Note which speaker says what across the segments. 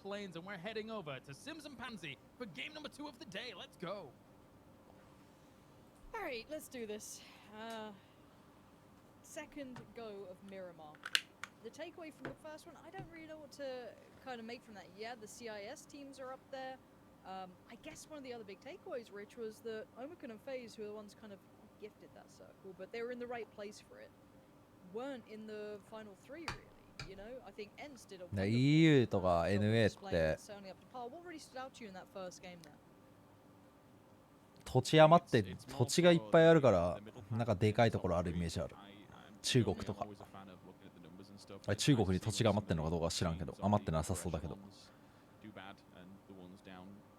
Speaker 1: both lanes, and we're heading over to Sims and Pansy for game number 2 of the day. Let's go.
Speaker 2: All right, let's do this. Second go of Miramar. The takeaway from the first one, I don't really know what to kind of make from that. Yeah, the CIS teams are up there. I guess one of the other big takeaways, Rich, was that Omicron and FaZe, who are the ones kind of gifted that circle, but they were in the right place for it, weren't in the final 3 really. You know, I think Ents did a wonderful
Speaker 3: EU とか
Speaker 2: job of
Speaker 3: NA っ
Speaker 2: displaying
Speaker 3: て
Speaker 2: it, certainly up to par. What really stood out to you in that first game there?
Speaker 3: 土地余って土地がいっぱいあるからなんかでかいところあるイメージある。中国とかあれ中国に土地が余ってるのかどうかは知らんけど、余ってなさそうだけど。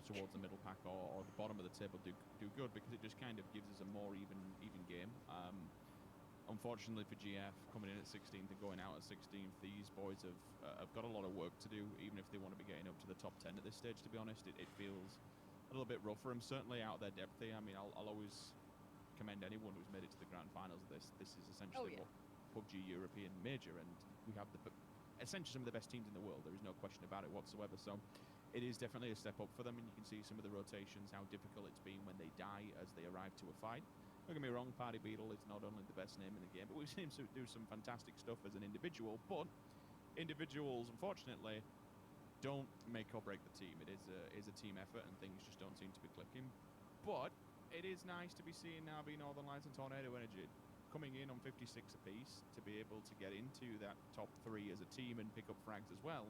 Speaker 4: Towards the middle pack or the bottom of the table do good because it just kind of gives us a more even game. Unfortunately for GF, coming in at 16th and going out at 16th, these boys have got a lot of work to do, even if they want to be getting up to the top 10 at this stage. To be honest, it feels a little bit rough for them, certainly out of their depth here. I mean, I'll always commend anyone who's made it to the grand finals of this. This is essentially what PUBG European major, and we have essentially some of the best teams in the world. There is no question about it whatsoever. So it is definitely a step up for them, and you can see some of the rotations, how difficult it's been when they die as they arrive to a fight. Don't get me wrong, Party Beetle is not only the best name in the game, but we've seen him do some fantastic stuff as an individual, but individuals, unfortunately, don't make or break the team. It is a team effort, and things just don't seem to be clicking. But it is nice to be seeing now be Northern Lights and Tornado Energy coming in on 56 apiece to be able to get into that top 3 as a team and pick up frags as well.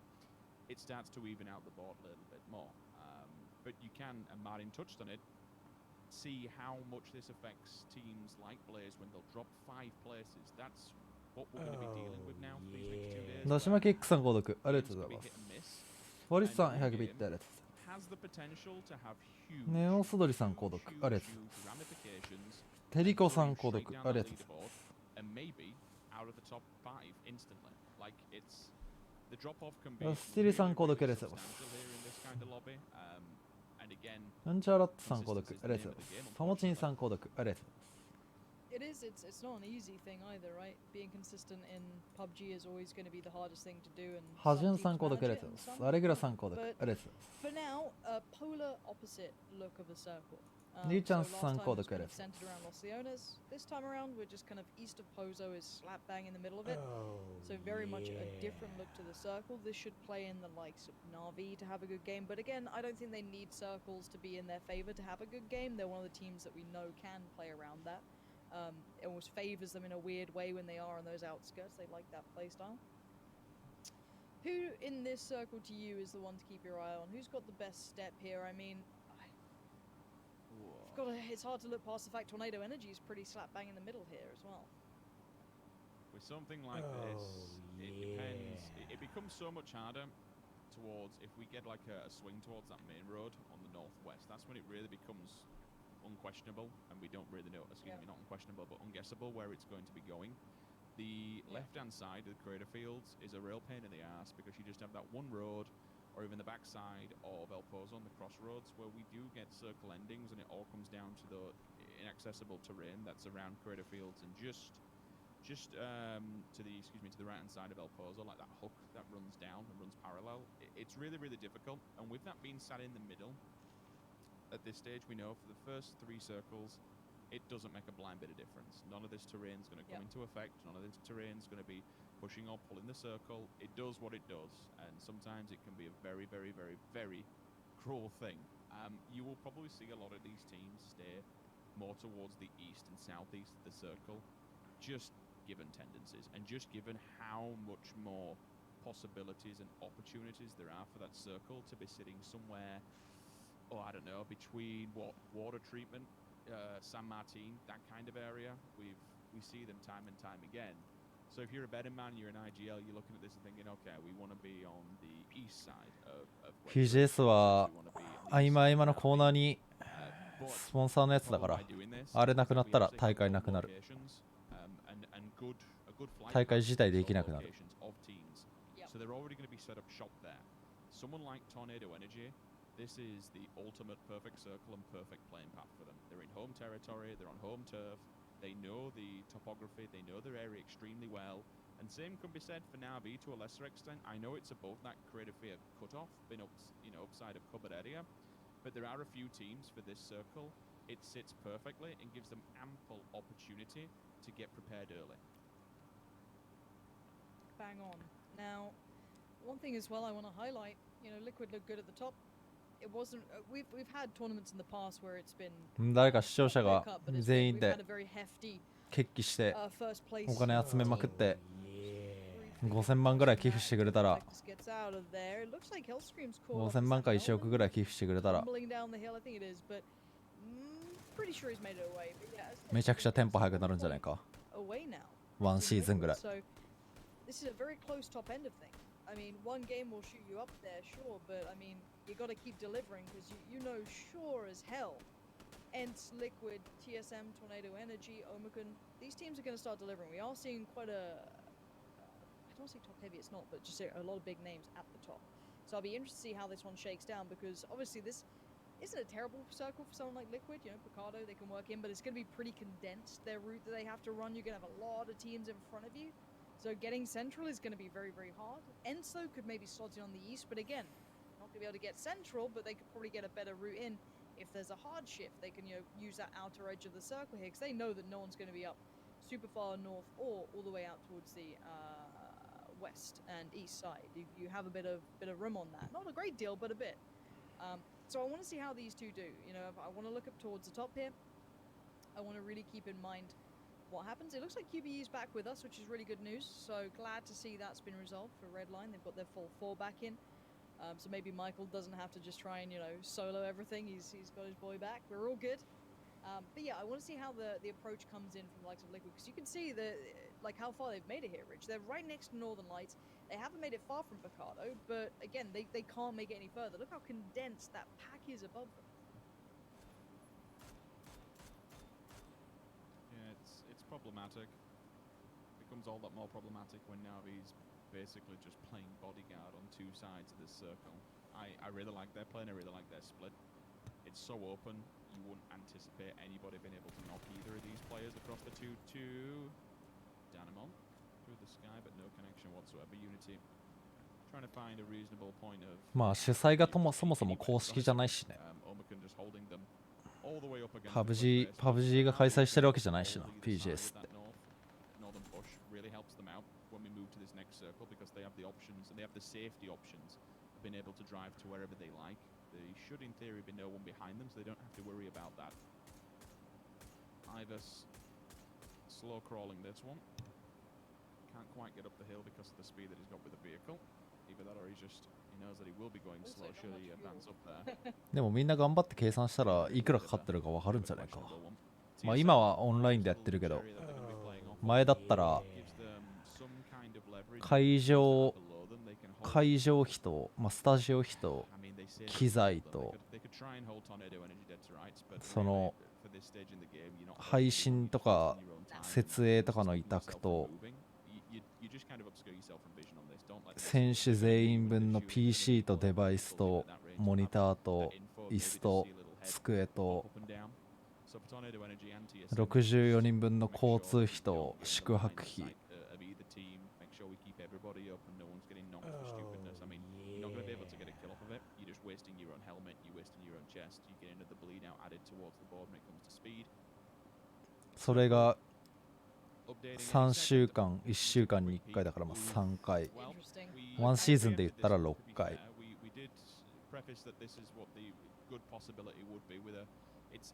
Speaker 4: It starts to even out the board a little bit more. But you can, and Martin touched on it, see how much this affects teams like Blaze when they'll drop 5 places. That's what we're going to be dealing with now for these next 2 days.
Speaker 3: 野島キックさん購読ありがとうございます。堀さん100ビットありがとうございます。ネオソドリさん購読ありがとうございます。テリコさん購読ありがとうございます。スティリさん購読ありがとうございます。なんちゃらっとさん購読ありがとうございます。ともちんさん購読ありがとうございます。
Speaker 2: It's not an easy thing either, right? Being consistent in PUBG is always going to be the hardest thing to do. And
Speaker 3: ハジュンさん購読ありがとうございます。アレグラさん購読ありがとうございます。
Speaker 2: For now, a polar opposite look of a circle.
Speaker 3: リュウちゃんさん購読ありがとうございます。
Speaker 2: centered around Los Leones. This time around, we're just kind of east of Pozo is slap bang in the middle of it. So very much a different look to the circle. This should play in the likes of Na'Vi to have a good game. But again, I don't think they need circles to be in their favor to have a good game. They're one of the teams that we know can play around that. It almost favors them in a weird way when they are on those outskirts. They like that playstyle. Who in this circle to you is the one to keep your eye on? Who's got the best step here? I mean, it's hard to look past the fact Tornado Energy is pretty slap bang in the middle here as well.
Speaker 4: With something like this, it depends. It becomes so much harder towards if we get like a swing towards that main road on the northwest. That's when it really becomes unquestionable, and we don't really know, not unquestionable, but unguessable where it's going to be going. The left-hand side of the crater fields is a real pain in the ass because you just have that one road, or even the backside of El Pozo on the crossroads, where we do get circle endings, and it all comes down to the inaccessible terrain that's around crater fields, and just to the right-hand side of El Pozo, like that hook that runs down and runs parallel. It's really, really difficult, and with that being sat in the middle, at this stage, we know for the first 3 circles, it doesn't make a blind bit of difference. None of this terrain is going to come into effect. None of this terrain is going to be pushing or pulling the circle. It does what it does, and sometimes it can be a very, very, very, very cruel thing. You will probably see a lot of these teams stay more towards the east and southeast of the circle, just given tendencies, and just given how much more possibilities and opportunities there are for that circle to be sitting somewhere, I don't know, between water treatment, San Martin, that kind of area. We see them time and time again. So if you're a betting man, you're an IGL, you're looking at this and thinking, okay, we want to be on the east side of
Speaker 3: PCS は合間合間のコーナーにスポンサーのやつだから、あれなくなったら大会なくなる。大会自体できなくなる。
Speaker 4: So they're already going to be set up shop there. Someone like Tornado Energy, this is the ultimate perfect circle and perfect playing path for them. They're in home territory, they're on home turf, they know the topography, they know their area extremely well. And same can be said for Navi to a lesser extent. I know it's above that creative fear cutoff, been up, upside of cupboard area, but there are a few teams for this circle. It sits perfectly and gives them ample opportunity to get prepared early.
Speaker 2: Bang on. Now, one thing as well I want to highlight, Liquid looked good at the top. It wasn't. We've had tournaments in the past where it's been.
Speaker 3: 誰か視聴者が
Speaker 2: clear cut, but it's
Speaker 3: 全員
Speaker 2: we've
Speaker 3: で
Speaker 2: had a very hefty
Speaker 3: 決起して
Speaker 2: first place.
Speaker 3: お金集めまくって
Speaker 2: team.
Speaker 3: 5000万ぐらい寄付してくれたら
Speaker 2: Gets out of there. It looks like Hellscream's caught
Speaker 3: 5000万か1億ぐらい寄付してくれたら
Speaker 2: tumbling down the hill. I think it is, but pretty sure he's made it away. But yeah,
Speaker 3: めちゃくちゃテンポ速くなるんじゃないか
Speaker 2: away now.
Speaker 3: ワンシーズンぐらい
Speaker 2: So this is a very close top end of things. I mean, one game will shoot you up there, sure, but I mean, you got to keep delivering because you know sure as hell. Ents, Liquid, TSM, Tornado Energy, Omicron, these teams are going to start delivering. We are seeing quite a, I don't want to say top heavy, it's not, but just a lot of big names at the top. So I'll be interested to see how this one shakes down because obviously this isn't a terrible circle for someone like Liquid. Picardo, they can work in, but it's going to be pretty condensed, their route that they have to run. You're going to have a lot of teams in front of you. So getting central is going to be very, very hard. Enso could maybe slot in on the east, but again, not going to be able to get central, but they could probably get a better route in. If there's a hard shift, they can use that outer edge of the circle here, because they know that no one's going to be up super far north or all the way out towards the west and east side. You have a bit of room on that. Not a great deal, but a bit. So I want to see how these two do. I want to look up towards the top here. I want to really keep in mind what happens. It looks like QBE is back with us, which is really good news. So glad to see that's been resolved for Redline. They've got their full 4 back in. So maybe Michael doesn't have to just try and, solo everything. He's got his boy back. We're all good. But yeah, I want to see how the approach comes in from the likes of Liquid. Because you can see how far they've made it here, Rich. They're right next to Northern Lights. They haven't made it far from Picardo. But again, they can't make it any further. Look how condensed that pack is above them.
Speaker 4: Problematic. Becomes all that more problematic when Navi's basically just playing bodyguard on 2 sides of this circle. I really like their play and I really like their split. It's so open, you wouldn't anticipate anybody being able to knock either of these players across the 2-2. Dynamo through the sky, but no connection whatsoever. Unity trying to find a reasonable point of.
Speaker 3: まあ主催がそもそも公式じゃないしね。PUBG が開催してるわけじゃないしな、PCS って。
Speaker 4: Northern push really helps them out when we move to this next circle because they have the options and they have the safety options of being able to drive to wherever they like. There should in theory be no one behind them, so they don't have to worry about that. Ivers slow crawling this one. Can't quite get up the hill because of the speed that he's got with the vehicle. Either that or he knows that he will be going slow. Surely he advance up there.
Speaker 3: でもみんな頑張って計算したらいくらかかってるか分かるんじゃないか。まあ今はオンラインでやってるけど、前だったら会場費と、スタジオ費と機材とその配信とか設営とかの委託と選手全員分の PC とデバイスとモニターと椅子と机と64人分の交通費と宿泊費それが3週間、1週間に1回だから3回。ワンシーズンで言ったら6回。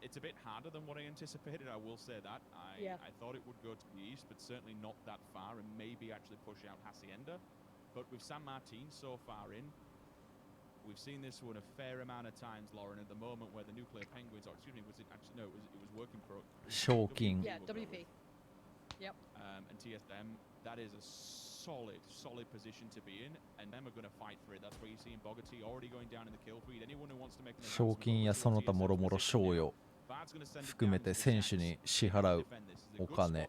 Speaker 4: It's a bit harder than what I anticipated, I will say that. I thought it would go to the east, but certainly not that far, and maybe actually push out Hacienda. But with San Martin so far in, we've seen this one a fair amount of times, Lauren, at the moment where the Nuclear Penguins, or excuse me, was it actually, no, it was working for...
Speaker 3: Shocking.
Speaker 2: Yeah, WP. Yep.
Speaker 4: And TSM, that is a solid position to be in, and them are going to fight for it. That's where you're seeing Bogarty already going down in the kill feed. Anyone who wants to make an
Speaker 3: 賞金やその他もろもろ賞与含めて選手に支払うお金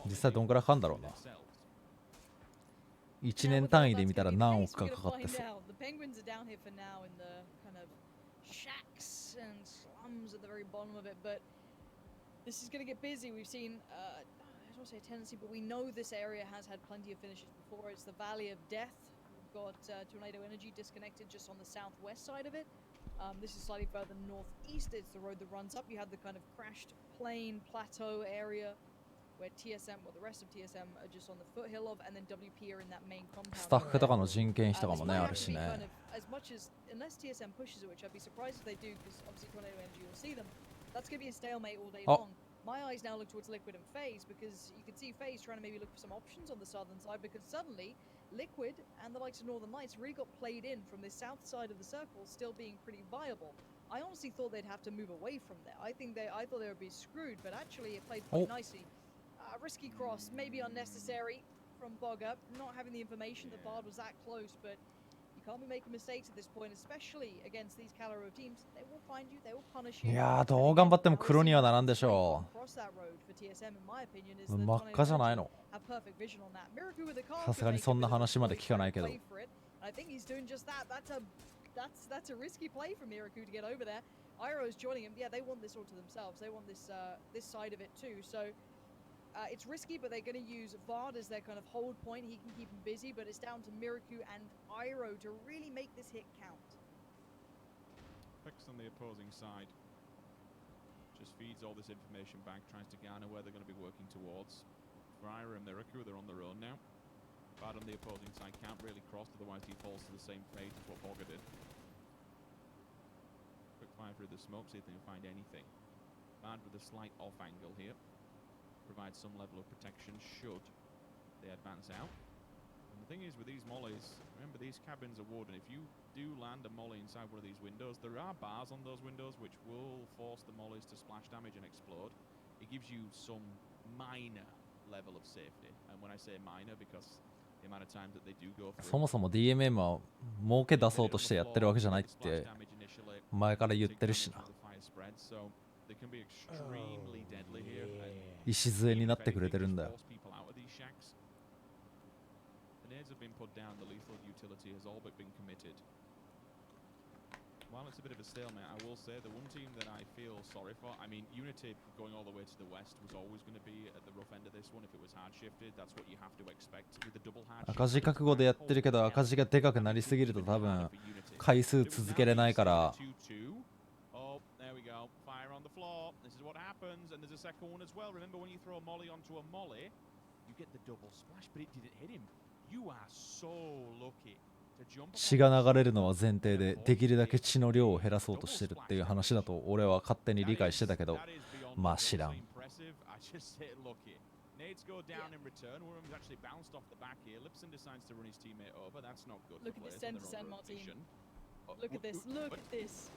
Speaker 3: 実際どんぐらいかかるんだろうな1年単位で見たら何億かかかってそう
Speaker 2: This is going to get busy. We've seen, I don't don't say a tendency, but we know this area has had plenty of finishes before. It's the Valley of Death. We've got Tornado Energy disconnected just on the southwest side of it. This is slightly further northeast. It's the road that runs up. You have the kind of crashed plain plateau area where TSM, well, the rest of TSM are just on the foothill of, and then WP are in that main compound.
Speaker 3: スタッフとかの人件費とか
Speaker 2: This
Speaker 3: もね
Speaker 2: might
Speaker 3: ある
Speaker 2: actually
Speaker 3: し
Speaker 2: be kind
Speaker 3: ね
Speaker 2: of, as much as, unless TSM pushes it, which I'd be surprised if they do, because obviously Tornado Energy will see them. That's going to be a stalemate all day
Speaker 3: Oh.
Speaker 2: long. My eyes now look towards Liquid and FaZe, because you can see FaZe trying to maybe look for some options on the southern side, because suddenly Liquid and the likes of Northern Lights really got played in from the south side of the circle, still being pretty viable. I honestly thought they'd have to move away from there. I thought they would be screwed, but actually it played quite nicely. Risky cross, maybe unnecessary from Bogger. Not having the information that Bard was that close, but you can't be making mistakes at this point, especially against these caliber of teams. They will find you, they will punish you.
Speaker 3: いやーどう頑張っても黒にはならんでしょう真っ赤じゃないのさすがにそんな話まで聞かないけど
Speaker 2: I think he's doing just that. That's a risky play for Miraku to get over there. Iroh's joining him. Yeah, they want this all to themselves. They want this this side of it too. So it's risky, but they're going to use Vard as their kind of hold point. He can keep him busy, but it's down to Miraku and Iroh to really make this hit count.
Speaker 4: Fix on the opposing side. Just feeds all this information back, tries to garner where they're going to be working towards. For Iroh and Miraku, they're on their own now. Bad on the opposing side, can't really cross, otherwise he falls to the same fate as what Bogger did. Quick fire through the smoke, see if they can find anything. Bad with a slight off angle here. Provides some level of protection should they advance out. And the thing is with these mollies, remember these cabins are wood, and if you do land a molly inside one of these windows, there are bars on those windows which will force the mollies to splash damage and explode. It gives you some minor level of safety. And when I say minor, because the amount of times that they do go through.
Speaker 3: そもそも DMM は儲け出そうとしてやってるわけじゃないって前から言ってるしな礎になってくれてるんだよ
Speaker 4: While it's a bit of a stalemate, I will say the one team that I feel sorry for, I mean, Unity going all the way to the west was always going to be at the rough end of this one. If it was hard shifted, that's what you have to expect with the double hard shift.
Speaker 3: 赤字覚悟でやってるけど赤字がでかくなりすぎると多分回数続けれないから
Speaker 4: Oh, there we go. Fire on the floor. This is what happens, and there's a second one as well. Remember when you throw a molly onto a molly, you get the double splash, but it didn't hit him. You are so lucky.
Speaker 3: 血が流れるのは前提でできるだけ血の量を減らそうとしてるっていう話だと俺は勝手に理解してたけどまあ知らん
Speaker 4: Nades go down in return. Worm's actually bounced off the back here. Lipson decides to run his teammate over. That's not good.
Speaker 2: Look at this send to send, Martin. Look at this. Look at this.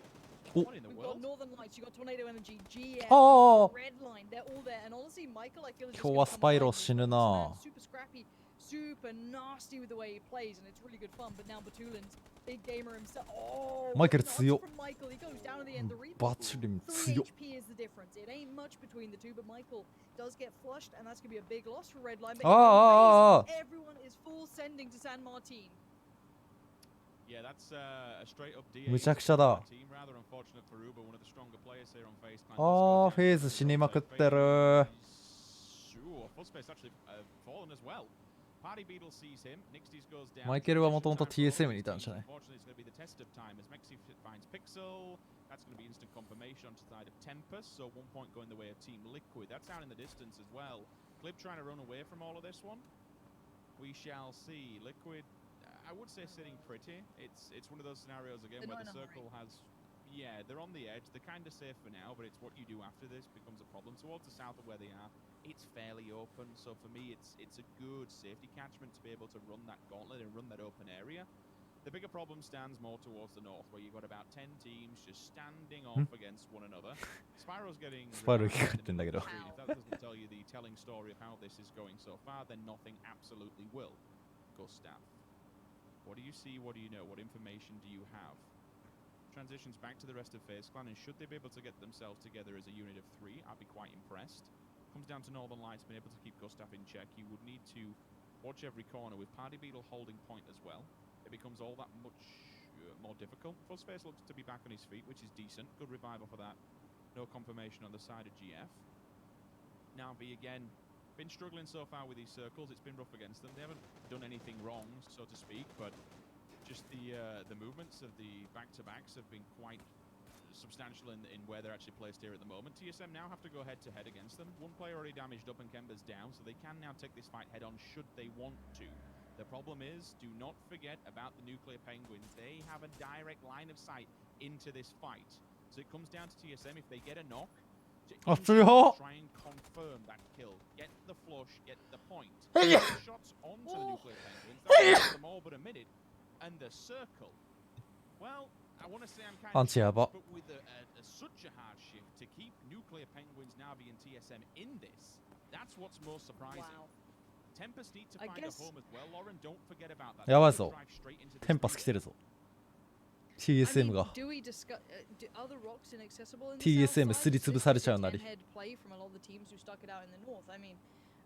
Speaker 4: What in the
Speaker 2: We've
Speaker 4: world?
Speaker 2: got Northern Lights, you've got Tornado Energy, GM,
Speaker 3: Oh.
Speaker 2: Red Line, they're all there. And honestly, Michael, I feel is just
Speaker 3: 今日
Speaker 2: gonna
Speaker 3: は
Speaker 2: come
Speaker 3: スパイロ
Speaker 2: alive.
Speaker 3: 死ぬな
Speaker 2: Super scrappy, super nasty with the way he plays, and it's really good fun. But now Batulin's big gamer himself. Oh,
Speaker 3: Michael
Speaker 2: nuts
Speaker 3: 強っ
Speaker 2: from Michael. He goes down to the end. The replay.
Speaker 3: バチュリン
Speaker 2: 3
Speaker 3: 強っ
Speaker 2: HP is the difference. It ain't much between the two, but Michael does get flushed, and that's going to be a big loss for Red Line. But everyone is full sending to San Martin.
Speaker 4: Yeah, that's a straight up DA
Speaker 3: むちゃくちゃだ
Speaker 4: team. Rather unfortunate for Uber, one of the stronger players here on FaZe Clan.
Speaker 3: あーフェーズ死にまくってる
Speaker 4: Sure, Fullspace actually fallen as well. Party Beetle sees him. Nixties goes down.
Speaker 3: マイケルはもともと TSM にいたんじゃない
Speaker 4: Unfortunately, it's going to be the test of time as Mexi finds Pixel. That's going to be instant confirmation on the side of Tempest. So 1 point going the way of Team Liquid. That's out in the distance as well. Glib trying to run away from all of this one. We shall see. Liquid, I would say sitting pretty. It's one of those scenarios again where the circle has, yeah, they're on the edge. They're kind of safe for now, but it's what you do after this becomes a problem. Towards the south of where they are, it's fairly open. So for me, it's a good safety catchment to be able to run that gauntlet and run that open area. The bigger problem stands more towards the north, where you've got about 10 teams just standing off against one another. Spyro's getting.
Speaker 3: スパイロ生き返ってんだけど
Speaker 4: If that doesn't tell you the telling story of how this is going so far, then nothing absolutely will. Gustav, what do you see? What do you know? What information do you have? Transitions back to the rest of FaZe Clan, and should they be able to get themselves together as a unit of 3, I'd be quite impressed. Comes down to Northern Lights being able to keep Gustav in check. You would need to watch every corner with Party Beetle holding point as well. It becomes all that much more difficult. Fullspace looks to be back on his feet, which is decent. Good revival for that. No confirmation on the side of GF. Navi again been struggling so far with these circles. It's been rough against them. They haven't done anything wrong, so to speak, but just the movements of the back-to-backs have been quite substantial in where they're actually placed here at the moment. TSM now have to go head-to-head against them. One player already damaged up and Kemba's down, so they can now take this fight head-on should they want to. The problem is, do not forget about the Nuclear Penguins. They have a direct line of sight into this fight. So it comes down to TSM. If they get a knock, to try and confirm that kill. Get the flush, get the point. Shots onto the Nuclear Penguins. That takes them all but a minute. And the circle. Well, I want to say I'm kind of shocked, but with such a hard shift to keep Nuclear Penguins, Navi, and TSM in this, that's what's most surprising.
Speaker 2: Wow.
Speaker 4: Tempest need to find a home as well, Lauren. Don't forget about that.
Speaker 3: やばいぞ。テンパス来てるぞ。TSM が TSM すりつぶされちゃうなり。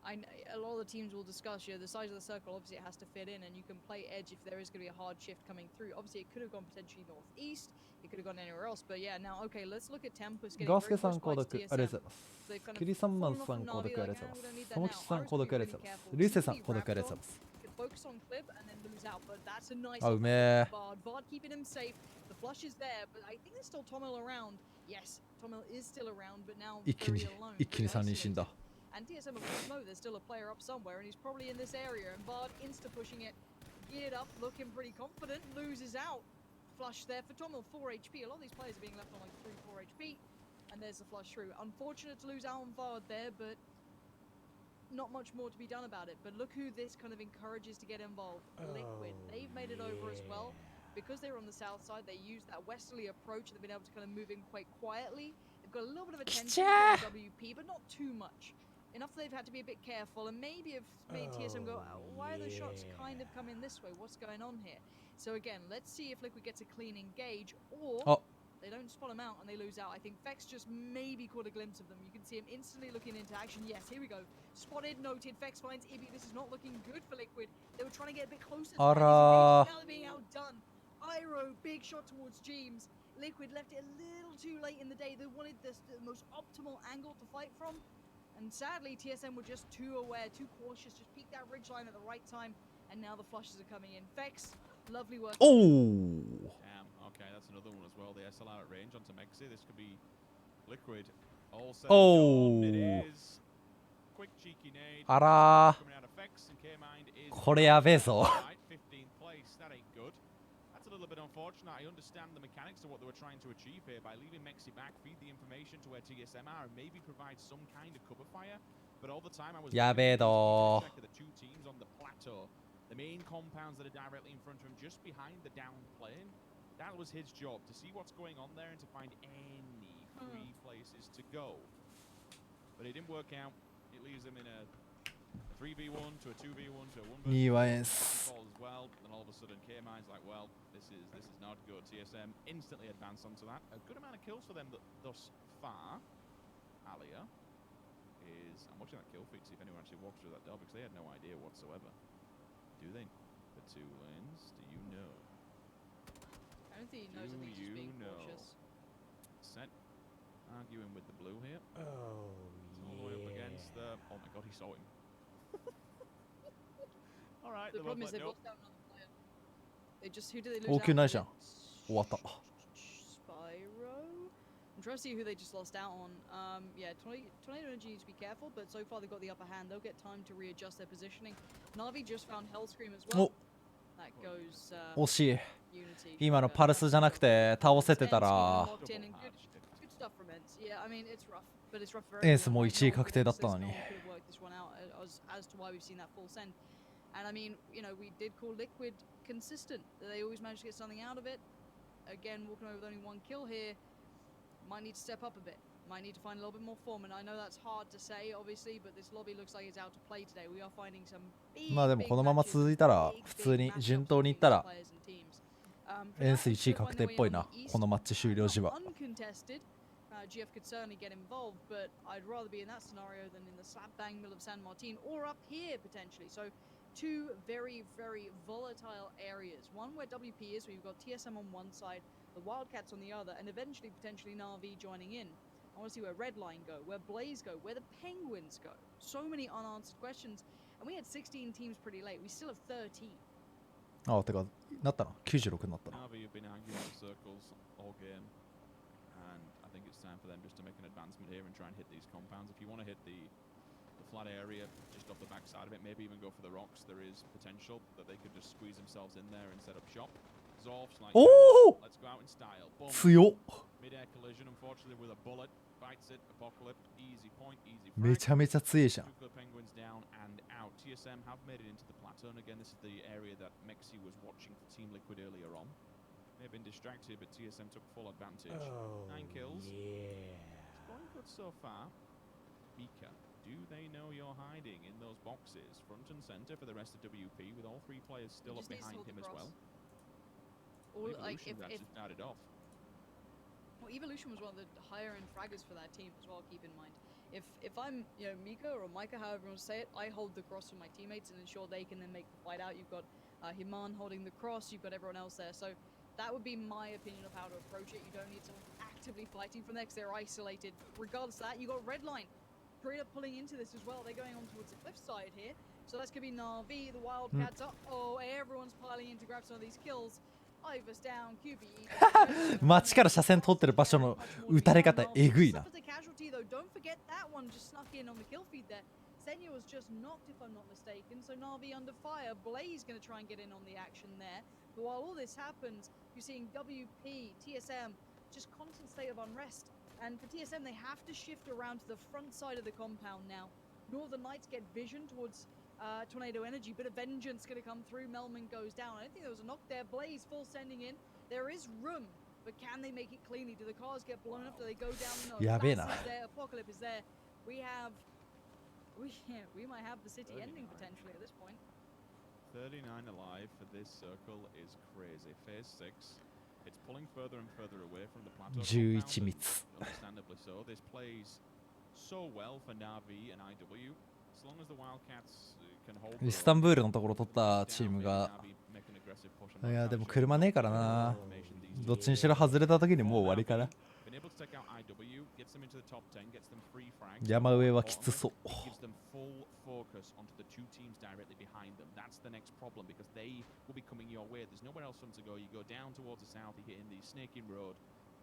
Speaker 2: A lot of the teams will discuss, the size of the circle, obviously it has to fit in, and you can play edge if there is going to be a hard shift coming through. Obviously it could have gone potentially northeast, it could have gone anywhere else, but yeah, now, okay, let's look at Tempest getting very close by to TSM.
Speaker 3: ありがとうございます。キリサンマンさん購読ありがとうございます。ともきさん購読ありがとうございます。ルイセさん購読ありがとうございます。
Speaker 2: Focus on clip and then lose out, but that's a nice Vard keeping him safe. The flush is there, but I think there's still Tomil around. Yes, Tomil is still around, but now very alone.
Speaker 3: 一気に3人死んだ。
Speaker 2: And TSM of course know there's still a player up somewhere, and he's probably in this area. And Bard insta pushing it, geared up, looking pretty confident, loses out. Flush there for Tomil, 4 HP. A lot of these players are being left on like 3-4 HP, and there's the flush through. Unfortunate to lose out on Bard there, but not much more to be done about it. But look who this kind of encourages to get involved. Liquid. They've made it over as well. Because they're on the south side, they use that westerly approach. They've been able to kind of move in quite quietly. They've got a little bit of attention from WP, but not too much. Enough that they've had to be a bit careful, and maybe have made TSM go, why are the shots kind of coming this way? What's going on here? So again, let's see if Liquid gets a clean engage, or they don't spot him out and they lose out. I think Fex just maybe caught a glimpse of them. You can see him instantly looking into action. Yes, here we go. Spotted, noted. Fex finds Ibby. This is not looking good for Liquid. They were trying to get a bit closer to now they're being outdone. Iroh, big shot towards James. Liquid left it a little too late in the day. They wanted the most optimal angle to fight from. And sadly, TSM were just too aware, too cautious, just peeked that ridgeline at the right time, and now the flushes are coming in. Fex, lovely work.
Speaker 3: Oh!
Speaker 4: Damn, okay, that's another one as well. The SLR at range onto Mexi. This could be Liquid. All set. It is. Quick cheeky nade.
Speaker 3: あらー。これやべえぞ。
Speaker 4: 15th place. That ain't good. That's a little bit unfortunate. I understand the mechanics of what they were trying to achieve here by leaving Mexi back, feed the information to where TSM are, and maybe provide some kind of cover fire. But all the time I was
Speaker 3: やべえどー。
Speaker 4: the two teams on the plateau, the main compounds that are directly in front of him, just behind the down plane. That was his job, to see what's going on there and to find any free places to go. But it didn't work out. It leaves him in a 3v1 to a 2v1 to a 1v1 as well. And all of a sudden K-Mine's like, well, this is not good. TSM instantly advance onto that. A good amount of kills for them thus far. Alia is... I'm watching that kill feed, see if anyone actually walks through that door, because they had no idea whatsoever. Do they? The two lanes, do you know?
Speaker 2: I don't think he knows. I think he's just being cautious.
Speaker 4: Set arguing with the blue here.
Speaker 3: Oh,
Speaker 4: all the way up against the... Oh my god, he saw him. Alright,
Speaker 2: the problem is they lost out another player. They just... Who did they lose
Speaker 3: out? ないじゃん。終わった。
Speaker 2: Spyro? I'm trying to see who they just lost out on. Yeah, Tornado Energy needs to be careful, but so far they've got the upper hand. They'll get time to readjust their positioning. Navi just found Hellscream as well. That goes...
Speaker 3: 惜しい。今のパルスじゃなくて倒せてたらエースも1位確定だったのに。
Speaker 2: And I mean, we did call Liquid consistent. They always managed to get something out of it. Again, walking away with only one kill here. Might need to step up a bit. Might need to find a little bit more form. And I know that's hard to say, obviously, but this lobby looks like it's out to play today. We are finding some big,
Speaker 3: まあでもこのまま続いたら普通に順当にいったらエース1位確定っぽいな。このマッチ終了時は。
Speaker 2: GF could certainly get involved, but I'd rather be in that scenario than in the slap bang middle of San Martin or up here potentially. So two very, very volatile areas. One where WP is, where you've got TSM on one side, the Wildcats on the other, and eventually potentially Na'Vi joining in. I want to see where Redline go, where Blaze go, where the Penguins go. So many unanswered questions. And we had 16 teams pretty late. We still have 13.
Speaker 3: ああ、てか、なったな。96になったな。
Speaker 4: Navi have been arguing in circles all game, and I think it's time for them just to make an advancement here and try and hit these compounds. If you want to hit the flat area just off the back side of it, maybe even go for the rocks, there is potential that they could just squeeze themselves in there and set up shop. Zorf's like,
Speaker 3: Oh!
Speaker 4: let's go out in style. Boom.
Speaker 3: 強っ。
Speaker 4: Mid-air collision, unfortunately, with a bullet. Bites it, Apocalypse, easy point, easy
Speaker 3: め
Speaker 4: frag.
Speaker 3: ちゃめちゃ強いじゃん。
Speaker 4: Two good Penguins down and out. TSM have made it into the plateau, and again, this is the area that Mexi was watching for Team Liquid earlier on. May have been distracted, but TSM took full advantage. 9 kills. It's going good so far. Mika, do they know you're hiding in those boxes, front and center for the rest of WP, with all 3 players still up behind him as well?
Speaker 2: Or, like,
Speaker 4: Evolution actually started off.
Speaker 2: Well, Evolution was one of the higher end fraggers for that team as well, keep in mind. If I'm, you know, Mika or Micah, however you want to say it, I hold the cross for my teammates and ensure they can then make the fight out. You've got Himan holding the cross, you've got everyone else there. So that would be my opinion of how to approach it. You don't need someone actively fighting from there because they're isolated. Regardless of that, you've got Redline. Korea pulling into this as well. They're going on towards the cliff side here. So that's going to be Na'Vi, the Wildcats. Oh, everyone's piling in to grab some of these kills. Iver's down, QB.
Speaker 3: 街から車線通ってる場所の撃たれ方えぐいな。
Speaker 2: Don't forget that one just snuck in on the kill feed there. Senya was just knocked, if I'm not mistaken. So Na'Vi under fire. Blaze going to try and get in on the action there. But while all this happens, you're seeing WP, TSM, just constant state of unrest. And for TSM, they have to shift around to the front side of the compound now. Northern Lights get vision towards Tornado Energy. Bit of vengeance going to come through. Melman goes down. I don't think there was a knock there. Blaze full sending in. There is room. But can they make it cleanly? Do the cars get blown up? Do they go down? No.
Speaker 3: Yabena.
Speaker 2: Bass is there. Apocalypse is there. We might have the city
Speaker 4: 39.
Speaker 2: ending potentially at this point.
Speaker 4: 39 alive for this circle is crazy. Phase 6. It's pulling further and further away from the plateau.
Speaker 3: 11密。
Speaker 4: Understandably so. This plays so well for Na'Vi and IW. As long as the Wildcats can hold
Speaker 3: イスタンブールのところ取ったチームが、いやでも車ねえからな。どっちにしろ外れた時にもう終わりかな。山上はきつそう。
Speaker 4: Focus onto the 2 teams directly behind them. That's the next problem because they will be coming your way. There's nowhere else for them to go. You go down towards the south, you hit in the Snaking Road.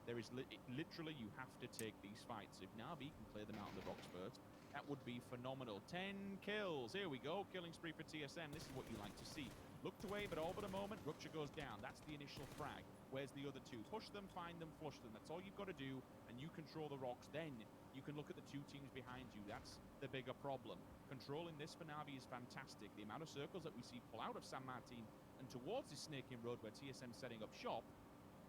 Speaker 4: There is literally you have to take these fights. If Na'Vi can clear them out on the rocks first, that would be phenomenal. 10 kills. Here we go. Killing spree for TSM. This is what you like to see. Looked away, but all but a moment. Rupture goes down. That's the initial frag. Where's the other 2? Push them, find them, flush them. That's all you've got to do, and you control the rocks. Then you can look at the 2 teams behind you. That's the bigger problem. Controlling this for Na'Vi is fantastic. The amount of circles that we see pull out of San Martin and towards this Snaking Road where TSM's setting up shop,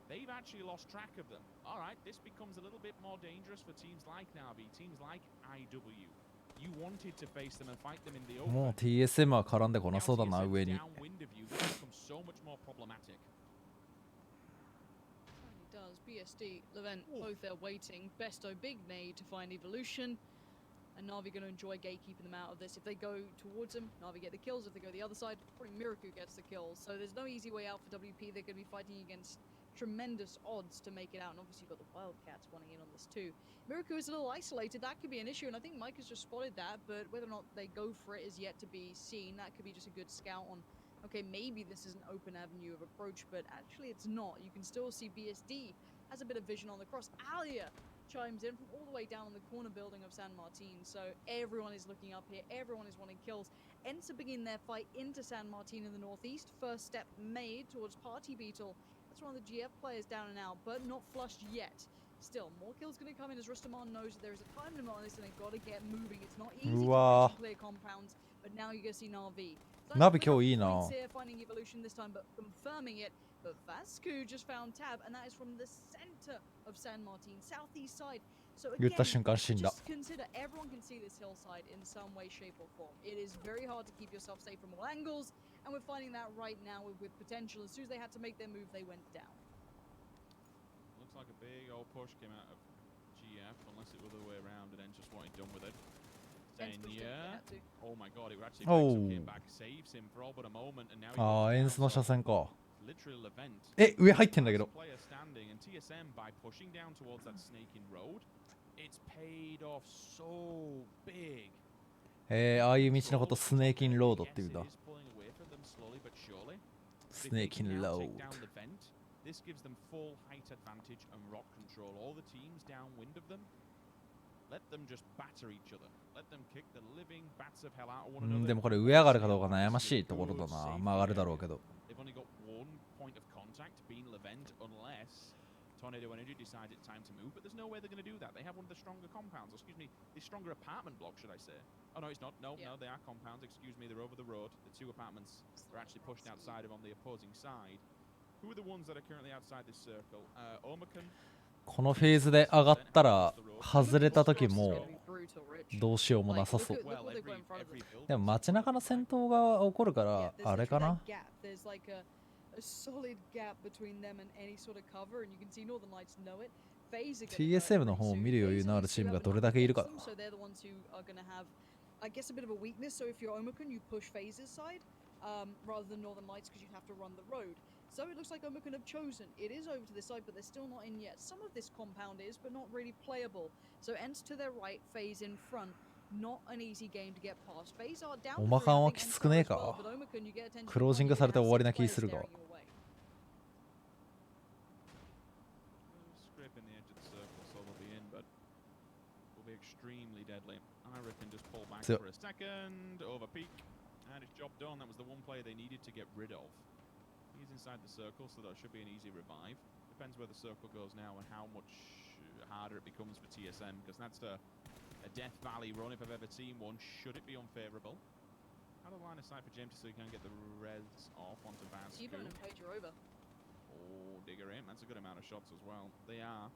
Speaker 4: they've actually lost track of them. All right, this becomes a little bit more dangerous for teams like Na'Vi, teams like IW. You wanted to face them and fight them in the open.
Speaker 3: もう TSM は絡んでこなそうだな、上に。
Speaker 4: Downwind of you, this becomes so much more problematic.
Speaker 2: Does BSD, Levent, both there waiting. Besto, big nade to find Evolution. And Na'Vi going to enjoy gatekeeping them out of this. If they go towards them, Na'Vi get the kills. If they go the other side, probably Miraku gets the kills. So there's no easy way out for WP. They're going to be fighting against tremendous odds to make it out. And obviously you've got the Wildcats wanting in on this too. Miraku is a little isolated. That could be an issue. And I think Mike has just spotted that. But whether or not they go for it is yet to be seen. That could be just a good scout on, okay, maybe this is an open avenue of approach. But actually it's not. You can still see BSD has a bit of vision on the cross. Alia chimes in from all the way down on the corner building of San Martin. So everyone is looking up here. Everyone is wanting kills. Ents are beginning their fight into San Martin in the northeast. First step made towards Party Beetle. That's one of the GF players down and out, but not flushed yet. Still, more kills going to come in as Rustaman knows that there is a time limit on this and they've got to get moving. It's not easy to clear compounds, but now you're going to see Na'Vi.
Speaker 3: Na'Vi 今日いいな。
Speaker 2: Finding Evolution this time, but confirming it. But Vasco just found Tab, and that is from the center of San Martin, southeast side. So again, just consider everyone can see this hillside in some way, shape, or form. It is very hard to keep yourself safe from all angles, and we're finding that right now with potential. As soon as they had to make their move, they went down.
Speaker 4: Looks like a big old push came out of GF, unless it was the other way around, and then just what he'd done with it. Senya. Oh my god, it actually came back, saves him for all but a moment, and now
Speaker 3: ああ、エンスの車線か。
Speaker 4: literal event.
Speaker 3: 上入ってんだけど。
Speaker 4: Player standing and TSM by pushing down towards that Snaking Road. it's paid off so big.
Speaker 3: ああいう道のことスネーキンロードっていうんだ。
Speaker 4: Yes, it is pulling away from them slowly but surely.
Speaker 3: スネーキンロー
Speaker 4: Take down the vent. This gives them full height advantage and rock control. All the teams downwind of them, let them just batter each other. Let them kick the living bats of hell out of one
Speaker 3: ド。
Speaker 4: another.
Speaker 3: でもこれ上上がるかどうか悩ましいところだな。まあ上がるだろうけど。
Speaker 4: They've only got one point of contact, being Levent, unless Tornado Energy decides it's time to move. But there's no way they're going to do that. They have one of the stronger compounds. Or excuse me, the stronger apartment block, should I say? Oh no, it's not. No, no, they are compounds. Excuse me, they're over the road. The two apartments are actually pushed outside of on the opposing side. Who are the ones that are currently outside this circle? Omakan.
Speaker 3: このフェーズで上がったら外れた時もどうしようもなさそう。でも街中の戦闘が起こるからあれかな。 TSM の方を見る余裕のあるチームがどれだけいるかだ。
Speaker 2: I guess a bit of a weakness, so if you're Omakan, you push Phase's side rather than Northern Lights because you'd have to run the road. So it looks like Omakan have chosen. It is over to this side, but they're still not in yet. Some of this compound is, but not really playable. So Ents to their right, Phase in front. Not an easy game to get past. Phase are down.
Speaker 3: オマカンはきつくねえか。クロージングされて終わりな気するが。
Speaker 4: Extremely deadly. I reckon just pull back for a second, over peak, and it's job done. That was the one player they needed to get rid of. He's inside the circle, so that should be an easy revive. Depends where the circle goes now and how much harder it becomes for TSM, because that's a Death Valley run if I've ever seen one. Should it be unfavourable? Out of line of sight for James so he can get the res off onto Vasco.
Speaker 2: T-Bone and Page are over.
Speaker 4: Oh, Digger in. That's a good amount of shots as well. They are.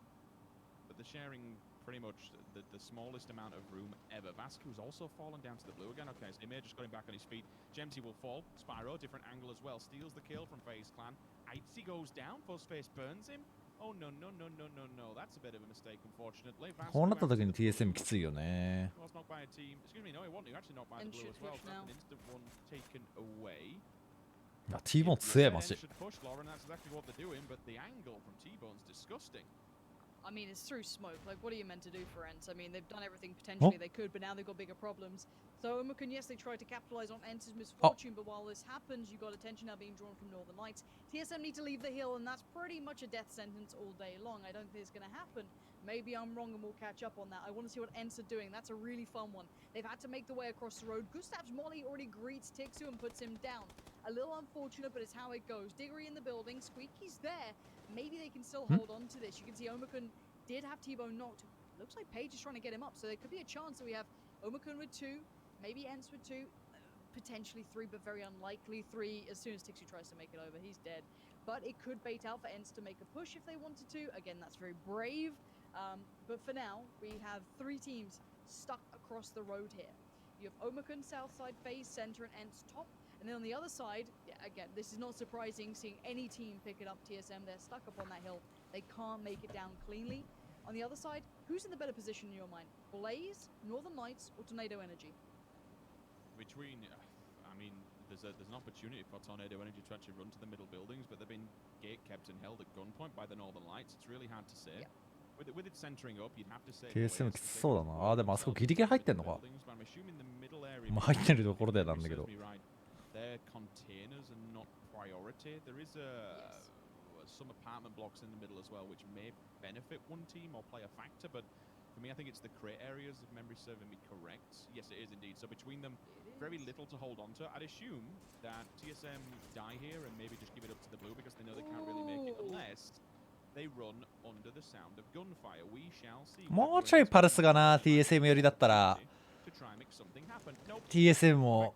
Speaker 4: But they're sharing pretty much the smallest amount of room ever. Vasco's also fallen down to the blue again. Okay, so Emir just got him back on his feet. Gemsy will fall. Spyro, different angle as well. Steals the kill from FaZe Clan. Aitzy goes down. Postface burns him. Oh, no, no, no, no, no, no. That's a bit of a mistake, unfortunately.
Speaker 3: こうなった時に TSM きついよね。
Speaker 4: Was knocked by a team. Excuse me, no, he wasn't. He actually knocked by the blue as well. So that's an instant one taken away.
Speaker 3: いや T-Bone 強えマジ。
Speaker 4: Push Lauren, that's exactly what they're doing, but the angle from T-Bone's disgusting.
Speaker 2: I mean, it's through smoke. Like, what are you meant to do for Ents? I mean, they've done everything potentially they could, but now they've got bigger problems. So, Omakan, yes, they tried to capitalize on Ents' misfortune, but while this happens, you've got attention now being drawn from Northern Lights. TSM need to leave the hill, and that's pretty much a death sentence all day long. I don't think it's going to happen. Maybe I'm wrong and we'll catch up on that. I want to see what Ents are doing. That's a really fun one. They've had to make the way across the road. Gustav's Molly already greets Tixu and puts him down. A little unfortunate, but it's how it goes. Diggory in the building. Squeaky's there. Maybe they can still hold on to this. You can see Omakan did have T-Bone knocked. Looks like Paige is trying to get him up, so there could be a chance that we have Omakan with 2, maybe Ents with 2, potentially 3, but very unlikely 3 as soon as Tixu tries to make it over. He's dead. But it could bait out for Ents to make a push if they wanted to. Again, that's very brave. But for now, we have 3 teams stuck across the road here. You have Omakan, south side, FaZe, center, and Ents top. And then on the other side, again, this is not surprising seeing any team pick it up TSM. They're stuck up on that hill. They can't make it down cleanly. On the other side, who's in the better position in your mind? Blaze, Northern Lights, or Tornado Energy?
Speaker 4: Between, I mean, there's an opportunity for Tornado Energy to actually run to the middle buildings, but they've been gate kept and held at gunpoint by the Northern Lights. It's really hard to say.
Speaker 2: Yeah.
Speaker 4: With it centering up, you'd have to say.
Speaker 3: TSM きつそうだな。あ、でもあそこギリギリ入ってんのか。
Speaker 4: I'm assuming the middle area.
Speaker 3: まあ入ってるところでなんだけど。
Speaker 4: Their containers are not priority. There is some apartment blocks in the middle as well, which may benefit one team or play a factor. But for me, I think it's the crate areas, if memory serving me correct. Yes, it is indeed. So between them, very little to hold on to. I'd assume that TSM die here and maybe just give it up to the blue because they know they can't really make it unless they run under the sound of gunfire. We shall see.
Speaker 3: もうちょいパルスがな TSM 寄りだったら TSM も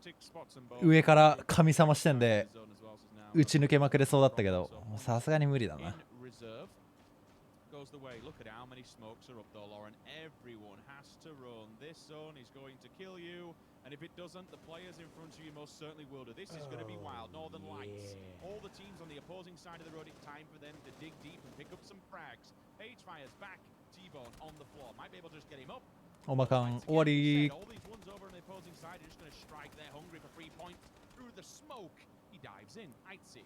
Speaker 3: 上から神様視点で打ち抜けまくれそうだったけどさすがに無理だな。
Speaker 4: Goes the way. Look at how many smokes are up though, Lauren. Everyone has to run. This zone is going to kill you. And if it doesn't, the players in front of you most certainly will do. This is going to be wild. Northern Lights. All the teams on the opposing side of the road, it's time for them to dig deep and pick up some frags. Page fires back. T-Bone on the floor. Might be able to just get him up.
Speaker 3: オマカン終わり。
Speaker 4: All these ones over on the opposing side are just going to strike. They're hungry for 3 points through the smoke. He dives in. Aitzy.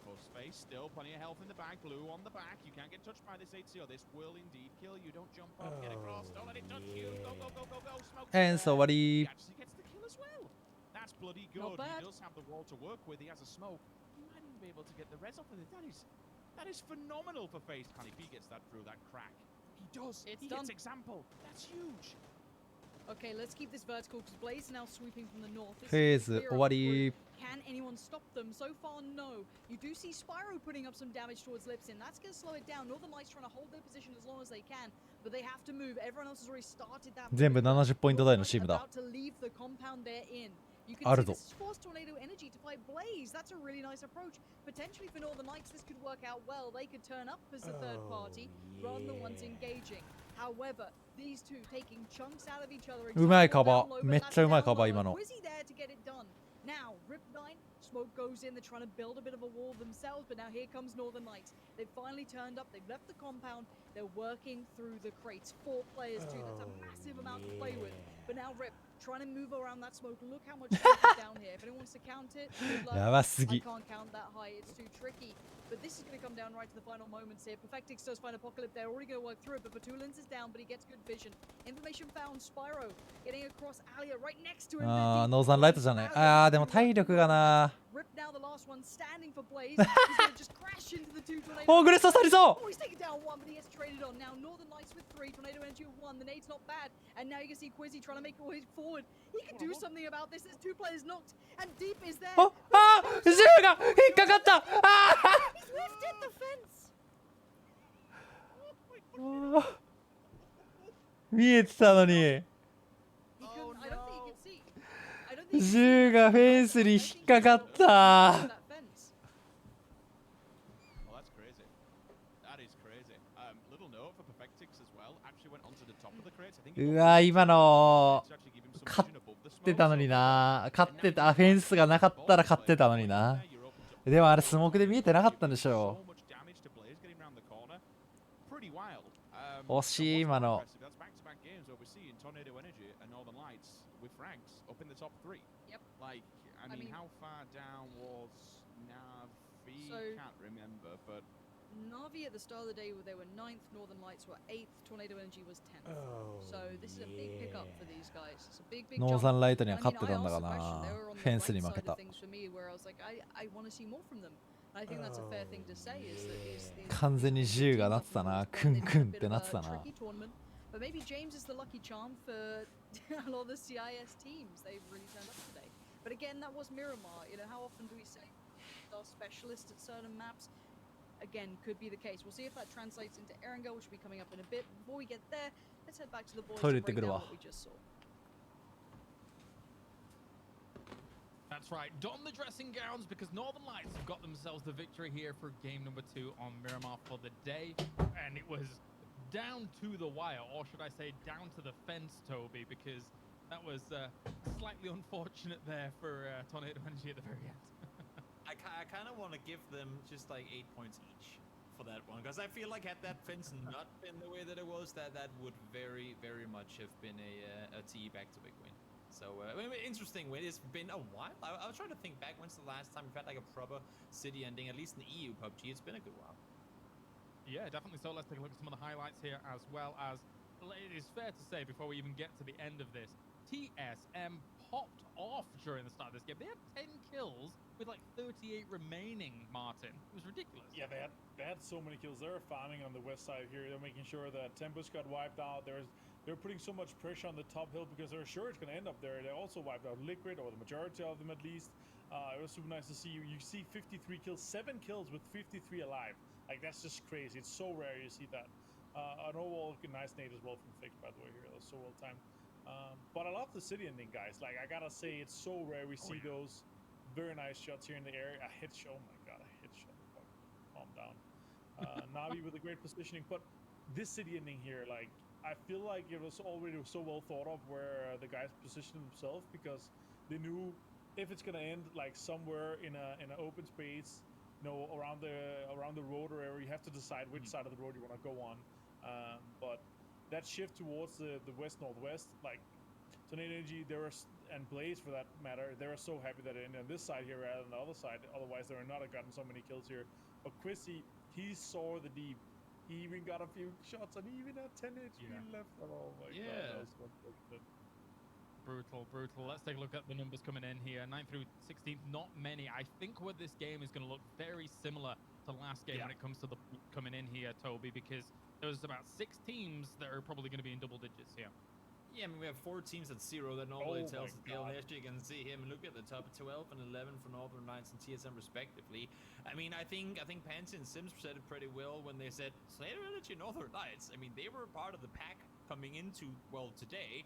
Speaker 4: push space. Still plenty of health in the back. Blue on the back. You can't get touched by this 8CO. This will indeed kill you. Don't jump up. Get across. Don't let it touch you. Go, go, go, go, go. Smoke.
Speaker 3: エンス終わり
Speaker 4: He actually gets the kill as well. That's bloody
Speaker 2: Not
Speaker 4: good.
Speaker 2: bad.
Speaker 4: He does have the wall to work with. He has a smoke. He might even be able to get the res off with it. That is phenomenal for FaZe Clan if he gets that through that crack. He does.
Speaker 2: It's
Speaker 4: He
Speaker 2: done.
Speaker 4: gets example. That's huge.
Speaker 2: Okay, let's keep this vertical because Blaze is now sweeping from the north. This
Speaker 3: フェー
Speaker 2: is
Speaker 3: ズ
Speaker 2: clear
Speaker 3: 終
Speaker 2: up
Speaker 3: わり
Speaker 2: through. Can anyone stop them? So far, no. You do see Spyro putting up some damage towards Lipsin. That's going to slow it down. Northern Lights trying to hold their position as long as they can, but they have to move. Everyone else has already started that.
Speaker 3: 全部70ポイント台のチームだ
Speaker 2: About to leave the compound they're in. You can
Speaker 3: ある
Speaker 2: see
Speaker 3: ぞ
Speaker 2: this is Force Tornado Energy to fight Blaze. That's a really nice approach. Potentially for Northern Lights, this could work out well. They could turn up as a third party rather than the ones engaging. However, these two taking chunks out of each other.
Speaker 3: うまい
Speaker 2: Example
Speaker 3: カバ
Speaker 2: down low,
Speaker 3: ー
Speaker 2: but
Speaker 3: めっちゃうまい
Speaker 2: that's
Speaker 3: カバー
Speaker 2: down
Speaker 3: 今
Speaker 2: low.
Speaker 3: の
Speaker 2: Quizzy there to get it done. Now, Rip9, smoke goes in. They're trying to build a bit of a wall themselves, but now here comes Northern Lights. They've finally turned up. They've left the compound. They're working through the crates. 4 players too. That's a massive amount to play with. But now Rip trying to move around that smoke. Look how much smoke is down here. If anyone wants to count it, good luck.
Speaker 3: やばす
Speaker 2: I
Speaker 3: ぎ
Speaker 2: can't count that high. It's too tricky. But this is going to come down right to the final moments here. Perfectix does find Apocalypse. They're already going to work through it, but Batulins is down, but he gets good vision. Information found. Spyro getting across Alia right next to him.
Speaker 3: あーノーザンライトじゃないあーでも体力がな
Speaker 2: Rip now the last one standing for Blaze. He's going to just crash into the 2 tornadoes.
Speaker 3: おーグレッソさりそ
Speaker 2: Oh, he's taken down 1, but he gets traded on. Now Northern Lights with 3, Tornado Energy with 1. The nade's not bad. And now you can see Quizzy trying to make a way forward. He can do something about this. There's 2 players knocked, and Deep is there.
Speaker 3: うああ銃が引っかかったあ
Speaker 2: He's lifted the fence.
Speaker 3: ー見えてたのに
Speaker 2: He couldn't. I don't think he could see. I don't think he could see.
Speaker 3: 銃がフェンスに引っかかった
Speaker 2: That fence.
Speaker 4: Well, that's crazy. That is crazy. Little note for Perfectix as well. Actually went onto the top of the crates. I think he
Speaker 3: う
Speaker 4: got
Speaker 3: わ今の
Speaker 4: to actually give him some
Speaker 3: 勝
Speaker 4: vision above the
Speaker 3: って
Speaker 4: smoke.
Speaker 3: たのにな勝ってたフェンスがなかったら勝ってたのにな
Speaker 4: You're open to
Speaker 3: でもあれスモークで見えてなかったんでし
Speaker 4: so
Speaker 3: ょ
Speaker 4: much damage to Blaze getting around the corner. Pretty wild.
Speaker 3: 惜しい今の
Speaker 4: That's back-to-back games where we're seeing Tornado Energy and Northern Lights with frags up in the top 3.
Speaker 2: Yep.
Speaker 4: Like, I mean,
Speaker 2: mean-
Speaker 4: how far down was Navi?
Speaker 2: So-
Speaker 4: Can't remember, but
Speaker 2: Navi at the start of the day they were 9th, Northern Lights were 8th, Tornado Energy was 10th. So this is a big pickup for these guys. It's a big
Speaker 3: ノー
Speaker 2: jump.
Speaker 3: ザンライトに
Speaker 2: I
Speaker 3: は
Speaker 2: mean,
Speaker 3: 勝ってたんだ
Speaker 2: I
Speaker 3: が
Speaker 2: asked the question.
Speaker 3: な
Speaker 2: They were on
Speaker 3: フ
Speaker 2: the
Speaker 3: ェンス
Speaker 2: right
Speaker 3: に負
Speaker 2: side
Speaker 3: け
Speaker 2: of
Speaker 3: た
Speaker 2: things for me, where I was like, I want to see more from them. I think that's a fair thing to say. Is that
Speaker 3: 完全に銃がなってたなクンクンってなってたな
Speaker 2: tricky tournament. But maybe James is the lucky charm for a lot of the CIS teams. They've really turned up today. But again, that was Miramar. You know, how often do we say our specialists at certain maps? Again, could be the case. We'll see if that translates into Erangel, which will be coming up in a bit. Before we get there, let's head back to the boys to
Speaker 3: Toilet
Speaker 2: break
Speaker 3: de
Speaker 2: down
Speaker 3: Grua.
Speaker 2: what we just saw.
Speaker 1: That's right, don the dressing gowns because Northern Lights have got themselves the victory here for game number 2 on Miramar for the day. And it was down to the wire, or should I say down to the fence, Toby, because that was slightly unfortunate there for Tornado Energy at the very end.
Speaker 5: I kind of want to give them just like 8 points each for that one, because I feel like had that fence not been the way that it was, that would very much have been a TE back-to-back win. So I mean, interesting win. It's been a while. I was trying to think back. When's the last time we've had like a proper city ending, at least in EU PUBG? It's been a good while.
Speaker 1: Yeah, definitely so. Let's take a look at some of the highlights here, as well as it is fair to say before we even get to the end of this, TSM popped off during the start of this game. They had 10 kills with like 38 remaining, Martin. It was ridiculous.
Speaker 6: Yeah, they had so many kills. They were farming on the west side here. They're making sure that Tempest got wiped out. They're putting so much pressure on the top hill because they're sure it's going to end up there. They also wiped out Liquid, or the majority of them at least. It was super nice to see. You see 53 kills, 7 kills with 53 alive. Like, that's just crazy. It's so rare you see that. An overall nice nade as well from Fix, by the way, here. That was so well timed. But I love the city ending, guys. Like, I gotta say, it's so rare we see those very nice shots here in the air. A headshot. Oh my god, a headshot. Calm down. Navi with a great positioning. But this city ending here, like, I feel like it was already so well thought of where the guys positioned themselves, because they knew if it's gonna end like somewhere in an open space, you know, around the road or area, you have to decide which side of the road you want to go on. But that shift towards the west northwest, like Tornado Energy, there was and Blaze for that matter, they were so happy that it ended on this side here rather than the other side. Otherwise, they would not have gotten so many kills here. But Quizzy, he saw the deep. He even got a few shots and he even had 10 HP left. Oh my god, that was unfortunate.
Speaker 1: Brutal. Let's take a look at the numbers coming in here. 9th through 16th, not many. I think what this game is going to look very similar to last game when it comes to the coming in here, Toby, because there's about 6 teams that are probably going to be in double digits here.
Speaker 5: Yeah, I mean, we have 4 teams at 0. That normally
Speaker 6: Oh
Speaker 5: tells
Speaker 6: my
Speaker 5: the tale.
Speaker 6: God.
Speaker 5: As you can see him, look at the top 12 and 11 for Northern Lights and TSM respectively. I mean, I think Pansy and Sims said it pretty well when they said Slater Energy, Northern Lights. I mean, they were part of the pack coming into, well, today.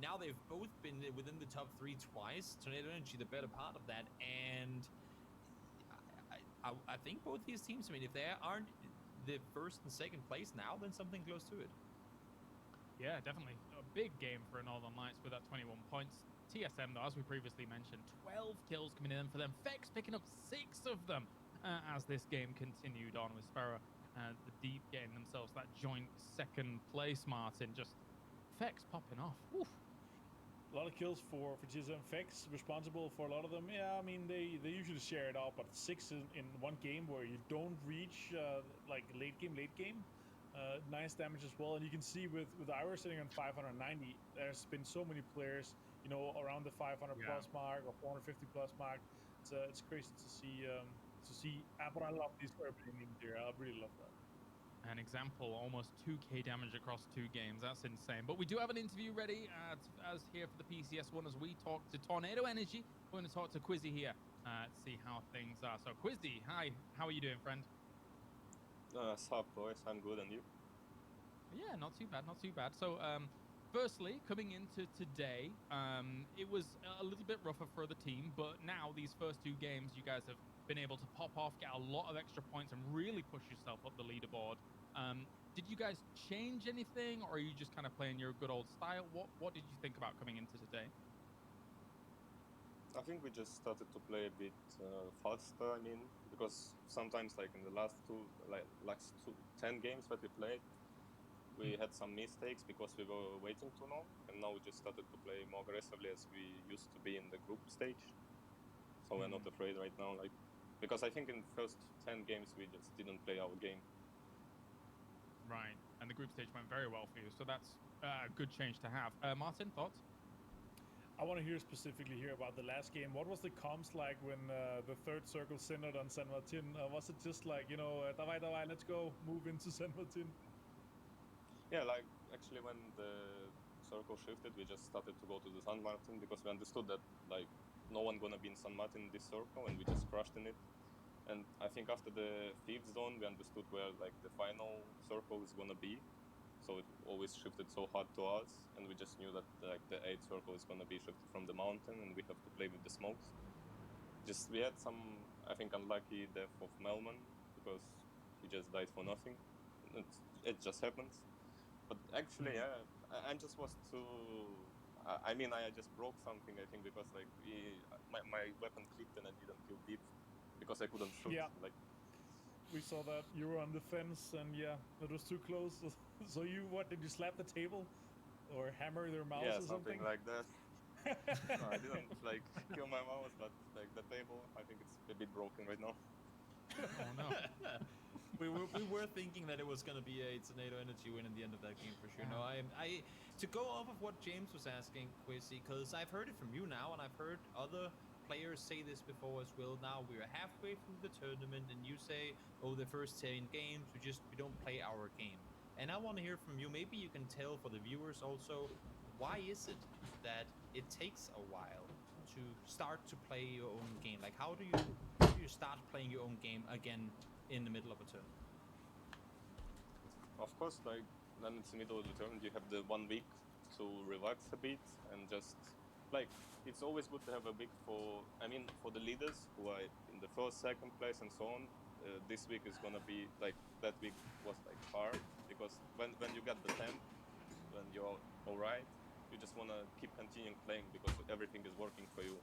Speaker 5: Now they've both been within the top 3 twice. Tornado Energy, the better part of that. And I think both these teams, I mean, if they aren't the first and second place now, then something close to it.
Speaker 1: Yeah, definitely. A big game for Northern Lights with that 21 points. TSM, though, as we previously mentioned, 12 kills coming in for them. Fex picking up 6 of them as this game continued on with Sparrow the Deep getting themselves that joint second place, Martin. Just Fex popping off. Oof.
Speaker 6: A lot of kills for TSM. Fex responsible for a lot of them. Yeah, I mean, they usually share it out, but 6 in one game where you don't reach like late game. Nice damage as well, and you can see with Ira sitting on 590, there's been so many players, you know, around the 500 plus mark or 450 plus mark. It's crazy to see. But I love these urban innings here. I really love that.
Speaker 1: An example, almost 2k damage across 2 games. That's insane. But we do have an interview ready as here for the PCS1 as we talk to Tornado Energy. We're going to talk to Quizzy here to see how things are. So Quizzy, hi, how are you doing, friend?
Speaker 7: Sup, boys? I'm good, and you?
Speaker 1: Yeah, not too bad. So, firstly, coming into today, it was a little bit rougher for the team, but now these first 2 games, you guys have been able to pop off, get a lot of extra points, and really push yourself up the leaderboard. Did you guys change anything, or are you just kind of playing your good old style? What did you think about coming into today?
Speaker 7: I think we just started to play a bit faster. I mean, because sometimes, like in the last 10 games that we played, we had some mistakes because we were waiting too long, and now we just started to play more aggressively as we used to be in the group stage. So we're not afraid right now, like, because I think in the first 10 games we just didn't play our game.
Speaker 1: Right, and the group stage went very well for you, so that's a good change to have. Martin, thoughts?
Speaker 6: I want to hear specifically here about the last game. What was the comms like when the third circle centered on San Martin? Was it just like, you know, davai, let's go, move into San Martin?
Speaker 7: Yeah, like, actually when the circle shifted, we just started to go to the San Martin because we understood that, like, no one gonna be in San Martin in this circle, and we just crushed in it. And I think after the 5th zone, we understood where, like, the final circle is gonna be. So it always shifted so hard to us, and we just knew that, like, the 8th circle is gonna be shifted from the mountain, and we have to play with the smokes. Just, we had some, I think, unlucky death of Melman, because he just died for nothing. It just happens. But actually, yeah, I just was too... I mean, I just broke something, I think, because, like, my weapon clicked and I didn't kill deep, because I couldn't shoot.
Speaker 6: Yeah.
Speaker 7: Like,
Speaker 6: we saw that you were on the fence, and yeah, it was too close. So you, what, did you slap the table? Or hammer their mouse or something?
Speaker 7: Something like that. No, I didn't, like, kill my mouse, but, like, the table, I think it's a bit broken right now.
Speaker 1: Oh, no.
Speaker 5: we were thinking that it was going to be a Tornado Energy win in the end of that game for sure. No, I to go off of what James was asking, Quizzy, because I've heard it from you now, and I've heard other players say this before as well. Now we're halfway through the tournament, and you say, oh, the first 10 games, we don't play our game. And I want to hear from you. Maybe you can tell for the viewers also, why is it that it takes a while to start to play your own game? Like, how do you start playing your own game again in the middle of a tournament?
Speaker 7: Of course, like, then it's the middle of the tournament, you have the 1 week to relax a bit, and just, like, it's always good to have a week for the leaders who are in the first, second place and so on. This week is gonna be, like, that week was, like, hard, because when you get the 10th, when you're alright, you just wanna keep continuing playing because everything is working for you.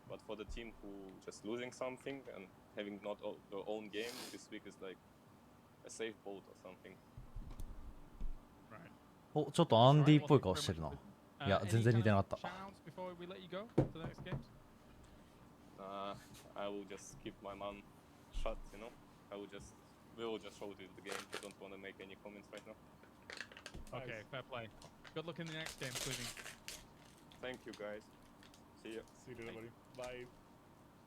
Speaker 7: But for the team who just losing something and having not their own game, this week is like a safe boat or something.
Speaker 1: Right.
Speaker 3: お、ちょっとアンディっぽい顔してるな。いや、
Speaker 1: Any
Speaker 3: 全然似て
Speaker 1: kind
Speaker 3: な
Speaker 1: of
Speaker 3: かった。
Speaker 1: shout-outs before we let you go to the next games?
Speaker 7: I will just keep my mouth shut, you know. We will just show it in the game. I don't want to make any comments right now.
Speaker 1: Okay, fair play. Good luck in the next game, Quizzy.
Speaker 7: Thank you guys. See ya.
Speaker 6: See you later, buddy. Bye.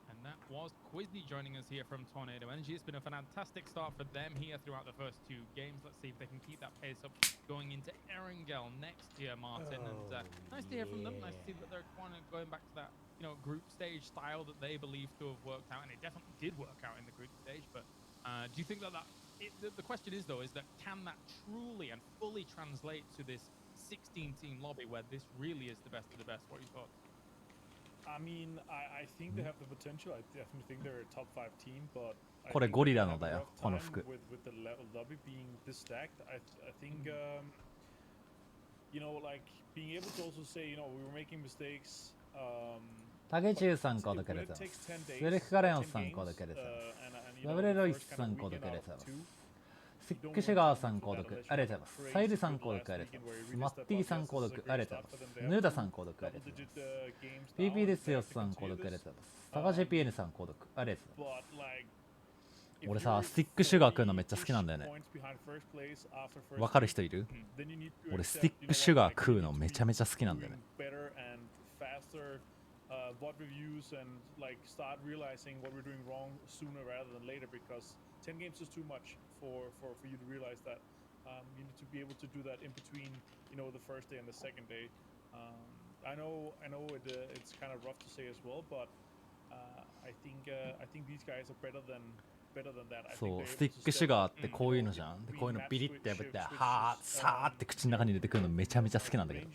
Speaker 1: And that was Quizzy joining us here from Tornado Energy. It's been a fantastic start for them here throughout the first two games. Let's see if they can keep that pace up going into Erangel next year, Martin. And nice to hear from them. Nice to see that they're going back to that, you know, group stage style that they believe to have worked out, and it definitely did work out in the group stage. But do you think that the question is though, is that can that truly and fully translate to this 16-team lobby where this really is the best of the best? What are your thoughts?
Speaker 6: I mean, I think they have the potential. I definitely think they're a top 5 team, but
Speaker 3: これゴリラのだよ、この服。
Speaker 6: with the lobby being this stacked, I think you know, like being able to also say, you know, we were making mistakes.
Speaker 3: 竹中さんコードくれてます。セルフカレオンさんコードくれてます。ダブルロイスさんコードくれてます。シックシュガーさん購読ありがとうございます。サイルさん購読ありがとうございます。マッティさん購読ありがとうございます。ヌーダさん購読ありがとうございます。PP ですよさん購読ありがとうございます。タカ JPN さん購読ありがとうございます。俺さ、スティックシュガー食うのめっちゃ好きなんだよね。わかる人いる？俺スティックシュガー食うのめちゃめちゃ好きなんだよね。
Speaker 6: bot reviews and like start realizing what we're doing wrong sooner rather than later, because 10 games is too much for you to realize that. You need to be able to do that in between, you know, the first day and the second day. I know it's kind of rough to say as well, but I think these guys are better than that.
Speaker 3: そう、スティックシュガーってこういうのじゃん。でこういうのビリって破ってはーさーって口の中に入れてくるのめちゃめちゃ好きなんだけど。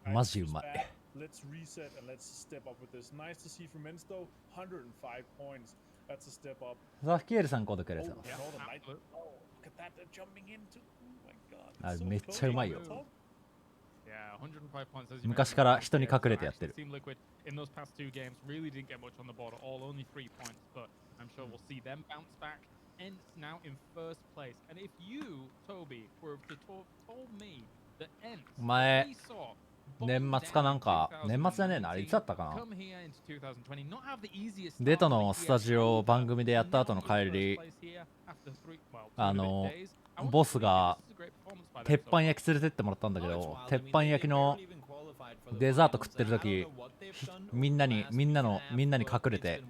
Speaker 3: マジうまい。
Speaker 6: Let's reset and let's step up with this. Nice to see from Mensto, 105 points. That's a step up.
Speaker 3: ザフキエルさん購読ありがとうございます。
Speaker 6: Look at that jumping into. Oh my god.
Speaker 3: あ、めっちゃうまいよ。
Speaker 1: Yeah, 105 points as you
Speaker 3: 昔から人に隠れてやってる。
Speaker 1: Team Liquid in those past two games really didn't get much on the board at all, only 3 points, but I'm sure we'll see them bounce back. And now in first place. And if you, Toby, were to told me that Ents
Speaker 3: お前
Speaker 1: we saw
Speaker 3: 年末かなんか、年末じゃねえな、あれいつだったかな。
Speaker 1: come here into 2020, not have the easiest
Speaker 3: デトのスタジオ番組でやった後の帰り、ボスが鉄板焼き連れてってもらったんだけど、鉄板焼きのデザート食ってる時、みんなに隠れて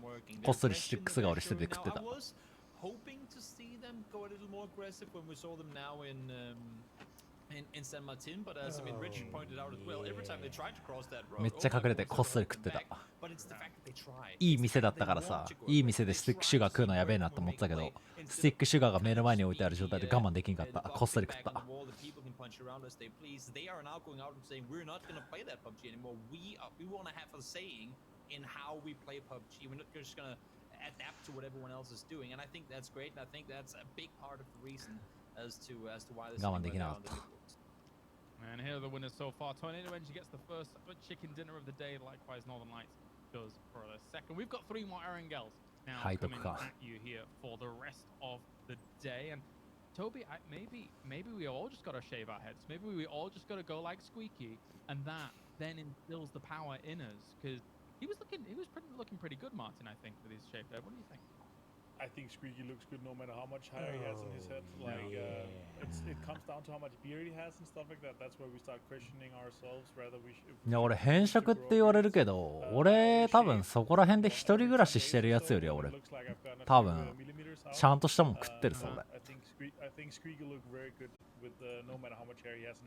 Speaker 3: こっそりシックスが俺してて食ってた。めっちゃ隠れてこっそり食ってた。いい店だったからさ、いい店でスティックシュガー食うのやべえなと思ってたけど、スティックシュガーが目の前に置いてある状態で我慢できんかった。こっそり食った。
Speaker 5: adapt to what everyone else is doing, and I think that's great, and I think that's a big part of the reason as to why this
Speaker 3: 我慢できなかった。
Speaker 1: And here are the winners so far. Tornado Energy gets the first chicken dinner of the day. Likewise, Northern Lights goes for the second. We've got 3 more Erangels now coming at you here for the rest of the day. And Toby, maybe we all just got to shave our heads. Maybe we all just got to go like Squeaky, and that then instills the power in us. Because he was looking pretty good, Martin. I think with his shape there. What do you think?
Speaker 6: I think Squeaky looks good no matter how much hair he has in his head. Like it comes down to how much beard he has and stuff like that. That's where we start questioning ourselves whether we should.
Speaker 3: いや俺変色って言われるけど、俺多分そこら辺で一人暮らししてるやつよりは俺多分ちゃんとしたもん食ってるそう俺。
Speaker 6: I think Squeaky look very good with no matter how much hair he has in his